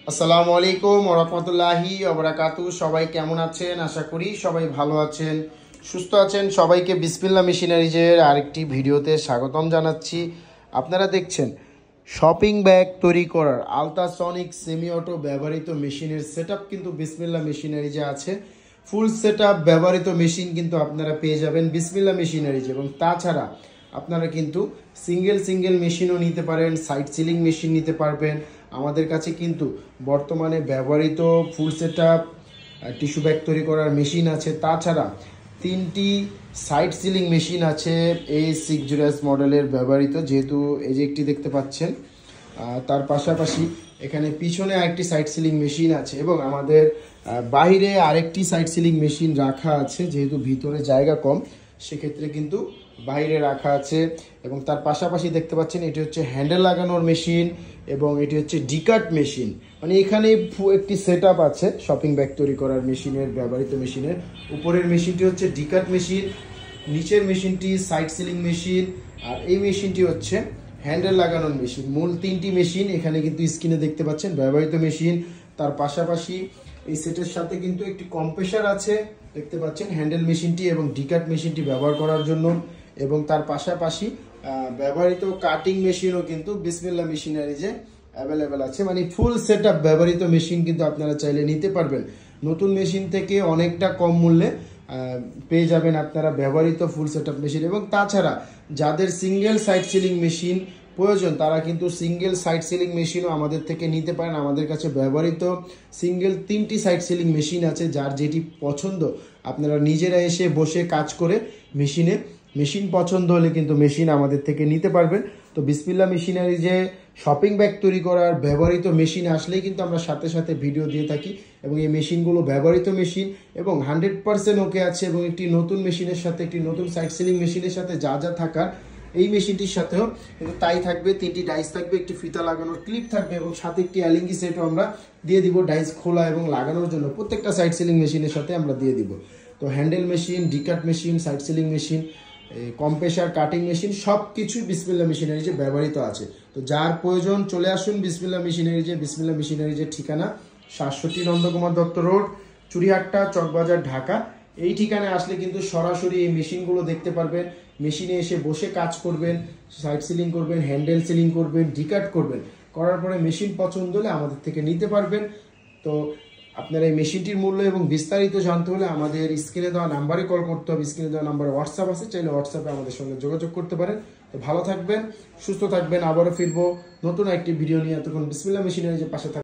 আসসালামু আলাইকুম ওয়া রাহমাতুল্লাহি ওয়া বারাকাতুহু। সবাই কেমন আছেন? আশা করি সবাই ভালো আছেন, সুস্থ আছেন। সবাইকে বিসমিল্লাহ মেশিনারিজের আরেকটি ভিডিওতে স্বাগতম জানাচ্ছি। আপনারা দেখছেন শপিং ব্যাগ তৈরি করার আলট্রাসনিক সেমি অটো ব্যবহৃত মেশিনের সেটআপ কিন্তু বিসমিল্লাহ মেশিনারিজে আছে। ফুল সেটআপ ব্যবহৃত মেশিন কিন্তু আপনারা পেয়ে যাবেন বিসমিল্লাহ মেশিনারিজে। এবং তাছাড়া আপনারা কিন্তু সিঙ্গেল মেশিনও নিতে পারেন, সাইড সিলিং মেশিন নিতে পারবেন। আমাদের কাছে কিন্তু বর্তমানে ব্যবহৃত ফুল সেটআপ টিস্যু ব্যাগ তৈরি করার মেশিন আছে। তাছাড়া 3টি সাইড সিলিং মেশিন আছে A60S মডেলের ব্যবহৃত, যেহেতু এই যে একটি দেখতে পাচ্ছেন। তার পাশাপাশি এখানে পিছনে আরেকটি সাইড সিলিং মেশিন আছে এবং আমাদের বাইরে আরেকটি সাইড সিলিং মেশিন রাখা আছে, যেহেতু ভিতরে জায়গা কম সেক্ষেত্রে কিন্তু বাইরে রাখা আছে। এবং তার পাশাপাশি দেখতে পাচ্ছেন এটি হচ্ছে হ্যান্ডেল লাগানোর মেশিন এবং এটি হচ্ছে ডিকাট মেশিন। মানে এখানে একটি সেটআপ আছে শপিং ব্যাগ তৈরি করার মেশিনের, ব্যবহৃত মেশিনের। উপরের মেশিনটি হচ্ছে ডিকাট মেশিন, নিচের মেশিনটি সাইড সিলিং মেশিন, আর এই মেশিনটি হচ্ছে হ্যান্ডেল লাগানোর মেশিন। মূল 3টি মেশিন এখানে কিন্তু স্ক্রিনে দেখতে পাচ্ছেন ব্যবহৃত মেশিন। তার পাশাপাশি এই সেটের সাথে কিন্তু একটি কম্প্রেসার আছে দেখতে পাচ্ছেন, হ্যান্ডেল মেশিনটি এবং ডিকাট মেশিনটি ব্যবহার করার জন্য। এবং তার পাশাপাশি ব্যবহৃত কাটিং মেশিনও কিন্তু বিসমিল্লাহ মেশিনারিজে অ্যাভেলেবেল আছে। মানে ফুল সেটআপ ব্যবহৃত মেশিন কিন্তু আপনারা চাইলে নিতে পারবেন। নতুন মেশিন থেকে অনেকটা কম মূল্যে পেয়ে যাবেন আপনারা ব্যবহৃত ফুল সেটআপ মেশিন। এবং তাছাড়া যাদের সিঙ্গেল সাইড সিলিং মেশিন প্রয়োজন তারা কিন্তু সিঙ্গেল সাইড সিলিং মেশিনও আমাদের থেকে নিতে পারেন। আমাদের কাছে ব্যবহৃত সিঙ্গেল 3টি সাইড সিলিং মেশিন আছে, যার যেটি পছন্দ আপনারা নিজেরা এসে বসে কাজ করে মেশিন পছন্দ হলে কিন্তু মেশিন আমাদের থেকে নিতে পারবেন। তো বিসমিল্লাহ মেশিনারিজে শপিং ব্যাগ তৈরি করার ব্যবহৃত মেশিন আসলেই কিন্তু আমরা সাথে সাথে ভিডিও দিয়ে থাকি। এবং এই মেশিনগুলো ব্যবহৃত মেশিন এবং 100% ওকে আছে। এবং একটি নতুন মেশিনের সাথে, একটি নতুন সাইড সিলিং মেশিনের সাথে যা যা থাকার এই মেশিনটির সাথেও কিন্তু তাই থাকবে। 3টি ডাইস থাকবে, একটি ফিতা লাগানোর ক্লিপ থাকবে এবং সাথে একটি অ্যালিঙ্গি সেটও আমরা দিয়ে দিব ডাইস খোলা এবং লাগানোর জন্য। প্রত্যেকটা সাইড সিলিং মেশিনের সাথে আমরা দিয়ে দিব। তো handle machine, D-cut machine, side sealing machine, compressor, cutting machine সব কিছুই বিসমিল্লাহ মেশিনারিজে ব্যবহৃত আছে। তো যার প্রয়োজন চলে আসুন বিসমিল্লাহ মেশিনারিজে। বিসমিল্লাহ মেশিনারিজের ঠিকানা 67 নন্দকুমার দত্ত রোড, চুরিহাট্টা, চকবাজার, ঢাকা। এই ঠিকানায় আসলে কিন্তু সরাসরি এই মেশিনগুলো দেখতে পারবেন। মেশিনে এসে বসে কাজ করবেন, সাইড সিলিং করবেন, হ্যান্ডেল সিলিং করবেন, ডিকাট করবেন, করার পরে মেশিন পছন্দ হলে আমাদের থেকে নিতে পারবেন। তো আপনার এই মেশিনটির মূল্য এবং বিস্তারিত জানতে হলে আমাদের স্ক্রিনে দেওয়া নাম্বারে কল করতে হবে। স্ক্রিনে দেওয়া নাম্বারে হোয়াটসঅ্যাপ আছে, চাইলে হোয়াটসঅ্যাপে আমাদের সঙ্গে যোগাযোগ করতে পারেন। তো ভালো থাকবেন, সুস্থ থাকবেন। আবারও ফিরবো নতুন একটি ভিডিও নিয়ে। এতক্ষণ বিসমিল্লাহ মেশিনারিজের পাশে থাকবেন।